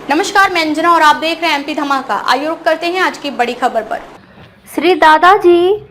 नमस्कार, मैं अंजना और आप देख रहे हैं एमपी धमाका। आइए रुक करते हैं आज की बड़ी खबर पर। श्री दादाजी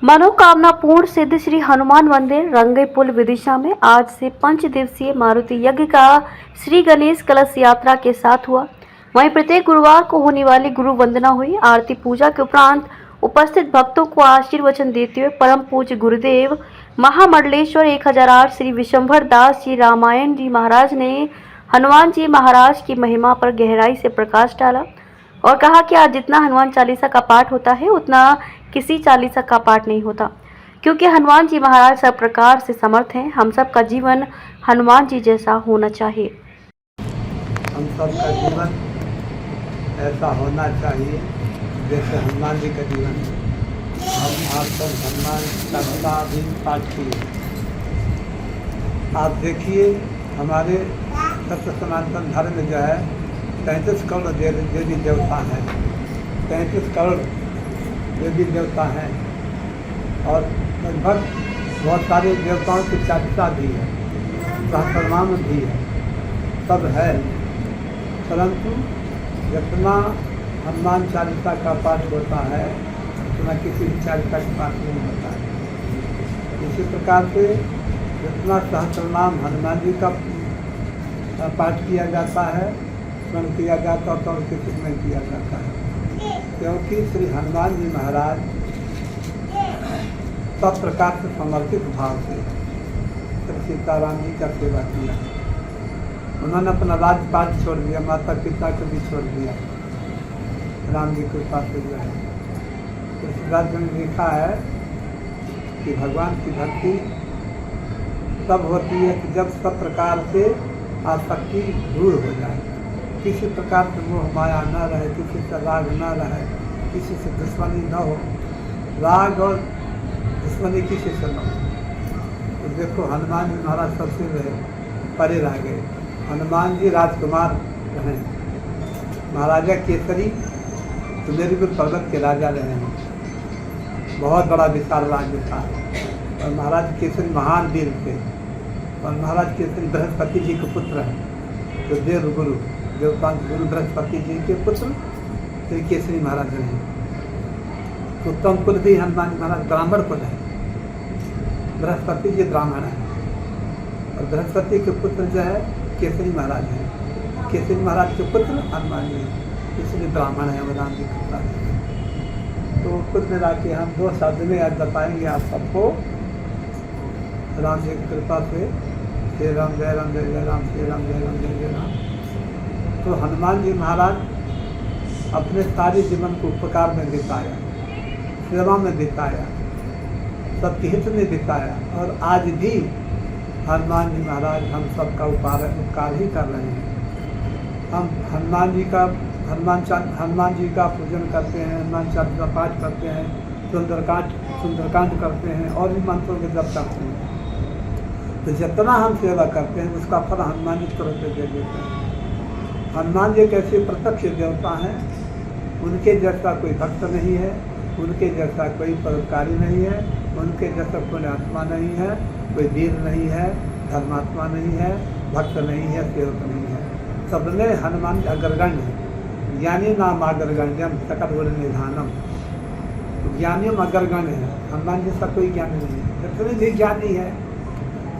मनोकामना पूर्ण सिद्ध श्री हनुमान मंदिर रंगे पुल विदिशा में आज से 5 दिवसीय मारुति यज्ञ का श्री गणेश कलश यात्रा के साथ हुआ। वहीं प्रत्येक गुरुवार को होने वाली गुरु वंदना हुई। आरती पूजा के उपरांत उपस्थित भक्तों को आशीर्वचन देते हुए परम पूज्य गुरुदेव महामंडलेश्वर 1008 श्री विशंभर दास जी रामायण जी महाराज ने हनुमान जी महाराज की महिमा पर गहराई से प्रकाश डाला और कहा कि आज जितना हनुमान चालीसा का पाठ होता है उतना किसी चालीसा का पाठ नहीं होता, क्योंकि हनुमान जी महाराज सब प्रकार से समर्थ हैं। हम सब का जीवन हनुमान जी जैसा होना चाहिए। हम सब का जीवन ऐसा होना चाहिए जैसे हनुमान जी का जीवन। हम आज तक हनुमान चालीसा भी पाठ किए। आप देखिए, हमारे सत्य सनातन धर्म में जो है 33 करोड़ देवी देवता हैं, 33 करोड़ देवी देवता हैं और लगभग बहुत सारे देवताओं की चालीसा भी है, सहस्रनाम भी है, सब है। परंतु जितना हनुमान चालीसा का पाठ होता है उतना किसी भी चालीसा का पाठ नहीं होता है। इसी प्रकार से जितना सहस्रनाम हनुमान जी का पाठ किया जाता है, स्मरण किया जाता है, तो किसी में किया जाता है, क्योंकि श्री हनुमान जी महाराज सब प्रकार से समर्पित भाव से श्री सीताराम जी का सेवा किया। उन्होंने अपना राजपाट छोड़ दिया, माता पिता को भी छोड़ दिया, राम जी के पास जो है। इस राज्य में लिखा है कि भगवान की भक्ति तब होती है कि जब सब प्रकार से आसक्ति दूर हो जाए, किसी प्रकार से मोह माया न रहे, किसी से राग न रहे, किसी से दुश्मनी न हो, राग और दुश्मनी किसी से न हो। तो देखो, हनुमान जी महाराज सबसे परे रह गए। हनुमान जी राजकुमार रहे, महाराजा केसरी सुमेरपुर पर्वत के राजा रहे हैं, बहुत बड़ा विशाल राज्य था। और महाराज केसरी महान वीर थे और महाराज केसरी बृहस्पति जी के पुत्र हैं, जो देव गुरु देवतांत गुरु बृहस्पति जी के पुत्र श्री केसरी महाराज रहे। उत्तम कुल भी हनुमान जी महाराज ब्राह्मण कुल है, बृहस्पति जी ब्राह्मण है और बृहस्पति के पुत्र जो है केसरी महाराज है। केसरी महाराज के पुत्र हनुमान जी, इसलिए ब्राह्मण है राम जी कृपा। तो कुल मिला के हम 2 शब्द में आज बताएंगे आप सबको। राम जी की कृपा से श्री राम जय राम जय जय राम, श्री राम जय राम जय जय राम। तो हनुमान जी महाराज अपने सारे जीवन को उपकार में बिताया, सेवा में बिताया, सबके हित में बिताया और आज भी हनुमान जी महाराज हम सबका उपकार ही कर रहे हैं। हम हनुमान जी का पूजन करते हैं, हनुमान चालीसा पाठ करते हैं, सुंदरकांड करते हैं और भी मंत्रों के जप करते हैं। तो जितना हम सेवा करते हैं उसका फल हनुमान जी तुरंत दे देते हैं। हनुमान जी एक ऐसे प्रत्यक्ष देवता हैं, उनके जैसा कोई भक्त नहीं है, उनके जैसा कोई परोपकारी नहीं है, उनके जैसा कोई आत्मा नहीं है, कोई वीर नहीं है, धर्मात्मा नहीं है, भक्त नहीं है, सेवक नहीं है। सबने हनुमान जी अग्रगण्य है, ज्ञानी नाम अग्रगण्यम सकल गुण निधानम। ज्ञानियों में अग्रगण्य है, हनुमान जी सब कोई ज्ञानी नहीं है। जितने भी ज्ञानी है,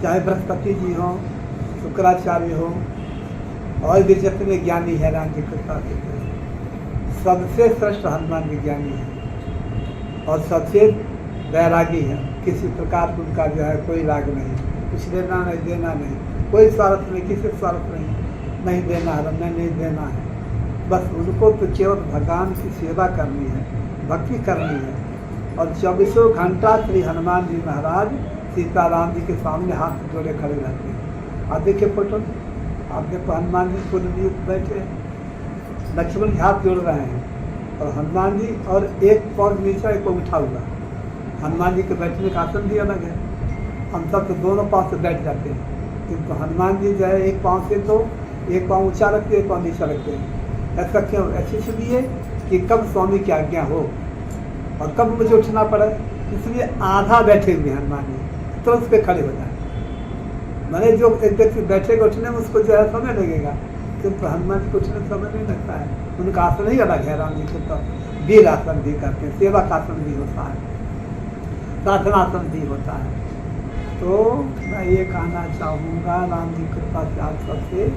चाहे बृहस्पति जी हों, शुक्राचार्य हो और भी जितने ज्ञानी है राम जी कृपा से, सबसे श्रेष्ठ हनुमान जी ज्ञानी है और सबसे वैरागी है। किसी प्रकार का उनका जो है कोई राग नहीं, कुछ लेना नहीं देना नहीं, कोई स्वार्थ नहीं, किसी स्वार्थ नहीं देना है, नहीं देना है। बस उनको तो केवल भगवान की सेवा करनी है, भक्ति करनी है। और 24 घंटा श्री हनुमान जी महाराज सीताराम जी के सामने हाथ जोड़े खड़े रहते हैं। आप देखिए फोटो, आप देखो हनुमान जी खुद भी बैठे, लक्ष्मण जी हाथ जोड़ रहे हैं और हनुमान जी, और एक पाँव नीचा एक उठा हुआ। हनुमान जी के बैठने का आसन भी अलग है, हम सब तो दोनों पाँव से बैठ जाते हैं, किंतु हनुमान जी जो है एक पाँव से तो एक पाँव ऊँचा रखते हैं, एक पाँव नीचा रखते हैं। ऐसा क्यों? ऐसे इसलिए कि कब स्वामी की आज्ञा हो, और कब मुझे उठना पड़े, इसलिए आधा बैठे हुए हनुमान जी, तुरंत पे खड़े हो जाए। मैंने जो एक व्यक्ति बैठेगा उठने में उसको जो है समय लगेगा, किंतु हनुमान जी को उठने में समय नहीं लगता है। उनका आसन ही अलग है। राम जी के तो वीर आसन भी करते हैं, सेवक आसन भी होता है, साधनासन भी होता है। तो मैं ये कहना चाहूँगा राम जी कृपा से आप सबसे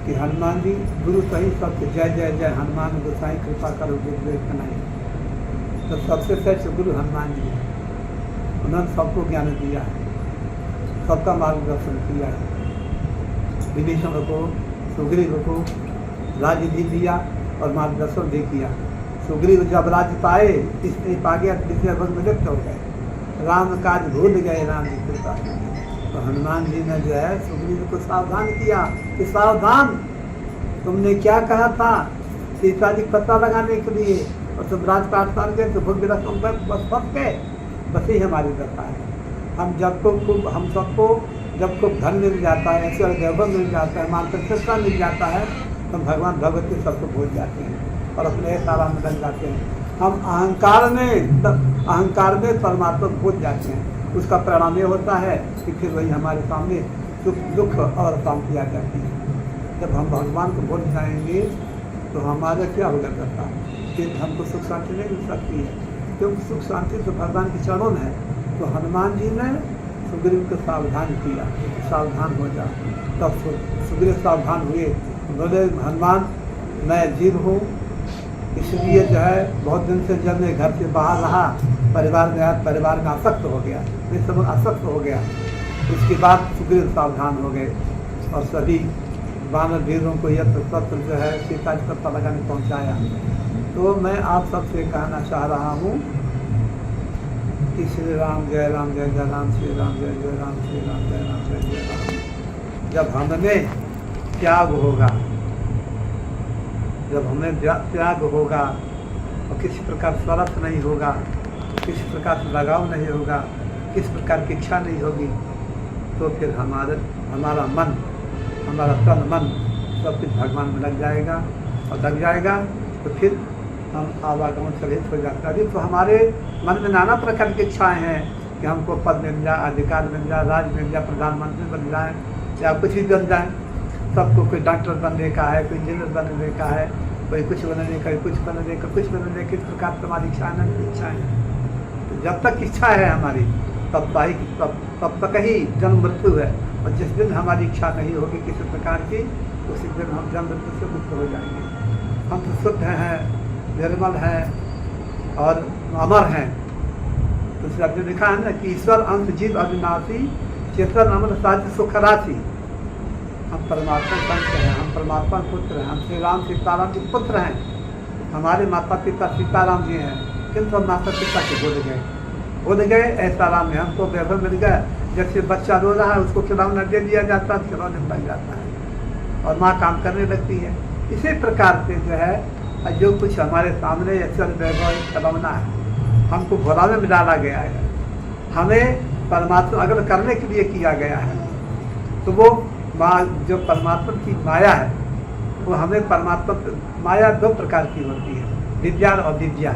कि हनुमान जी गुरु सही सबसे जय जय जय हनुमान गोसाई कृपा करो गुरुदेव बनाई। तो सबसे श्रेष्ठ गुरु हनुमान जी है। उन्होंने सबको ज्ञान दिया है, सबका मार्गदर्शन किया है। विभीषण को, सुग्रीव को राज्य भी दिया और मार्गदर्शन भी किया। सुग्रीव जब राज्य पाए इसलिए पा गया, विषय भग में लिप्त हो गए, राम काज भूल गए राम जी कृपा से। तो हनुमान जी ने जो है सुग्रीव को सावधान किया कि सावधान, तुमने क्या कहा था सीता जी पता लगाने के लिए, और तुम राजपाट कर गए तो भूख विरसों पर बस फंस गए। बस ही हमारी दशा है। हम सबको जब खूब धन मिल जाता है, ऐश्वर्य वैभव मिल जाता है, मान प्रतिष्ठा मिल जाता है, तो भगवान भगवती सबको भूल जाते हैं और अपने आराम में लग जाते हैं। हम अहंकार में परमात्मा भूल जाते हैं। उसका परिणाम ये होता है कि फिर वही हमारे सामने सुख दुख और शांति आ जाती है। जब हम भगवान को भूल जाएंगे तो हमारे क्या होगा करता है कि हमको सुख शांति नहीं मिल सकती है, क्योंकि सुख शांति तो भगवान के चरणों में है। तो हनुमान जी ने सुग्रीव को सावधान किया, सावधान हो जा। तब सुग्रीव सावधान हुए, बोले हनुमान मैं जीव हूँ, इसलिए जो है बहुत दिन से जब मैं घर से बाहर रहा, परिवार में आया, परिवार में आसक्त हो गया, मैं सब आसक्त हो गया। उसके बाद सुग्रीव सावधान हो गए और सभी वानर वीरों को यत्र तत्र जो है सीता जी पता लगाने पहुँचाया। तो मैं आप सबसे कहना चाह रहा हूँ कि श्री राम जय राम जय जय राम, श्री राम जय जय राम, श्री राम जय राम जय जय राम। जब हमें त्याग होगा, जब हमें त्याग होगा और किसी प्रकार स्वार्थ नहीं होगा, किसी प्रकार से लगाव नहीं होगा, किसी प्रकार की इच्छा नहीं होगी, तो फिर हमारा मन, हमारा तन मन सब कुछ भगवान में लग जाएगा। और लग जाएगा तो फिर हम आवागमन से रहित हो जाता है। तो हमारे मन में नाना प्रकार की इच्छाएँ हैं कि हमको पद मिल जाए, अधिकार मिल जाए, राज मिल जाए, प्रधानमंत्री बन जाए या कुछ भी बन जाए। सबको कोई डॉक्टर बनने का है, कोई इंजीनियर बनने का है, कोई कुछ बनने का, कुछ बनने का, कुछ बनने की प्रकार से हमारी इच्छाएँ हैं। तो जब तक इच्छा है हमारी तब तक ही जन्म मृत्यु है। और जिस दिन हमारी इच्छा नहीं होगी किसी प्रकार की, उसी दिन हम जन्म मृत्यु से मुक्त हो जाएंगे। हम तो शुद्ध हैं, निर्मल हैं और अमर हैं। तो इसलिए आपने लिखा है ना कि ईश्वर अंत जीव अविनाशी, चेतन अमर साध्य सुख राशि। हम परमात्मा संत हैं, हम परमात्मा पुत्र हैं, हम श्री राम सीताराम के पुत्र हैं। हमारे माता पिता सीताराम जी हैं, किंतु हम माता पिता के भूल गए। ऐसा राम है, हमको वैभव मिल गया। जैसे बच्चा रो रहा है उसको खिलौना दे दिया जाता है, खिलौने लग जाता है और माँ काम करने लगती है। इसी प्रकार से जो है जो कुछ हमारे सामने अक्सर वैभव खिलौना है, हमको भोला में डाला गया है। हमें परमात्मा अगर करने के लिए किया गया है, तो वो माँ जो परमात्मा की माया है, वो हमें परमात्मा माया दो प्रकार की होती है, विद्या और अविद्या।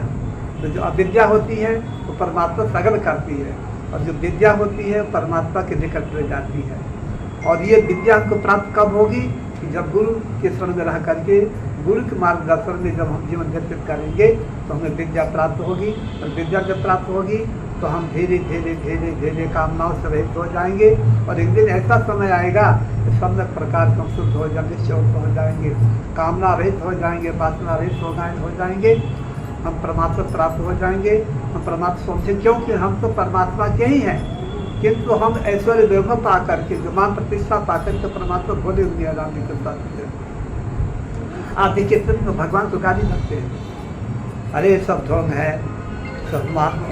तो जो अविद्या होती है वो परमात्मा सगल करती है, और जो विद्या होती है परमात्मा के निकट ले जाती है। और ये विद्या हमको प्राप्त कब होगी कि जब गुरु के शरण में रह करके गुरु के मार्गदर्शन में जब हम जीवन व्यतीत करेंगे तो हमें विद्या प्राप्त होगी। और विद्या जब प्राप्त होगी तो हम धीरे धीरे धीरे धीरे कामनाओं से रहित हो जाएंगे। और एक दिन ऐसा समय आएगा कि सब प्रकार से हम शुद्ध हो जाएंगे, निश्चय हो जाएंगे, कामना रहित हो जाएंगे, वासना रहित हो जाएंगे। हम परमात्मा प्राप्त हो जाएंगे, हम परमात्मा समझेंगे, क्योंकि हम तो परमात्मा के ही हैं। किंतु हम ऐश्वर्य वैभव पा करके, जो मान प्रतिष्ठा पा करके परमात्मा भोले हुए हैं। राम जी के साथ आप देखिए तो भगवान को गाली लगते हैं, अरे सब ढोंग है, सब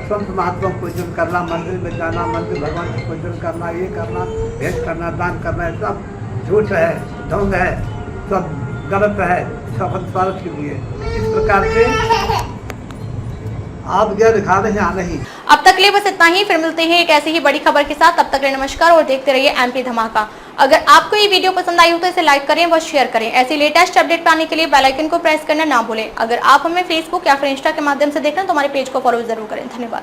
संत महात्मा पूजन करना, मंदिर में जाना, मंदिर भगवान का पूजन करना, ये करना, भेंट करना, दान करना, है सब झूठ है, ढोंग है, सब गलत है, सब स्वार्थ के लिए। इस प्रकार से आप क्या दिखा रहे हैं या नहीं। अब तक के लिए बस इतना ही, फिर मिलते हैं एक ऐसी ही बड़ी खबर के साथ। तब तक के लिए नमस्कार और देखते रहिए एमपी धमाका। अगर आपको ये वीडियो पसंद आई हो तो इसे लाइक करें व शेयर करें। ऐसी लेटेस्ट अपडेट पाने के लिए बेल आइकन को प्रेस करना ना भूलें। अगर आप हमें फेसबुक या फिर इंस्टा के माध्यम से देख रहे हैं तो हमारे पेज को फॉलो जरूर करें। धन्यवाद।